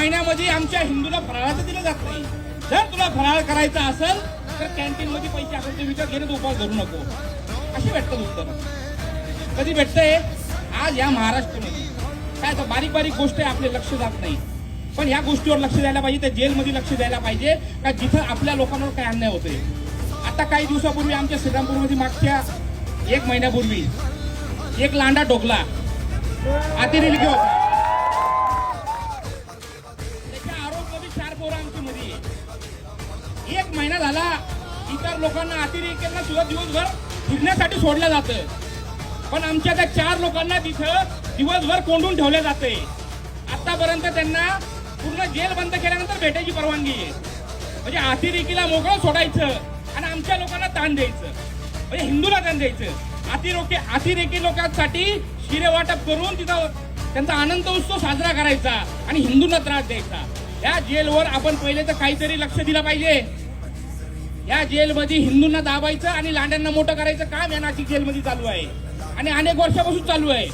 महिन्यामध्ये आमच्या हिंदूला फराळाचं दिलं जात नाही. जर तुला फराळ करायचा असेल तर कॅन्टीन मध्ये पैसे असेल ते विकत घेणं, उपवास धरू नको. अशी भेटतात उत्तर. कधी भेटतंय? आज या महाराष्ट्रामध्ये काय तर बारीक बारीक गोष्ट आपले लक्ष जात नाही. पण ह्या गोष्टीवर लक्ष द्यायला पाहिजे. त्या जेलमध्ये लक्ष द्यायला पाहिजे का जिथं आपल्या लोकांवर काय अन्याय होतोय. आता काही दिवसापूर्वी आमच्या श्रीरामपूरमध्ये मागच्या 1 महिन्यापूर्वी एक लांडा टोकला अतिरेकी होता. त्याच्या आरोपमध्ये 4 पोरं आमच्या मध्ये. 1 महिना झाला इतर लोकांना अतिरेक्यांना सुद्धा दिवसभर फिरण्यासाठी सोडलं जातं. पण आमच्या त्या 4 लोकांना तिथं दिवसभर कोंडून ठेवले जाते. आतापर्यंत त्यांना पूर्ण जेल बंद केल्यानंतर भेटायची परवानगी आहे. म्हणजे अतिरेकीला मोकळं सोडायचं आणि आमच्या लोकांना ताण द्यायचं, म्हणजे हिंदूला ताण द्यायचं. अतिरेकी लोकांसाठी शिरे वाटप करून तिथं त्यांचा आनंद उत्सव साजरा करायचा आणि हिंदूंना त्रास द्यायचा. या जेलवर आपण पहिले तर काहीतरी लक्ष दिलं पाहिजे. या जेलमध्ये हिंदूंना दाबायचं आणि लांड्यांना मोठं करायचं काम या नाशिक जेलमध्ये चालू आहे आणि अनेक वर्षापासून चालू आहे.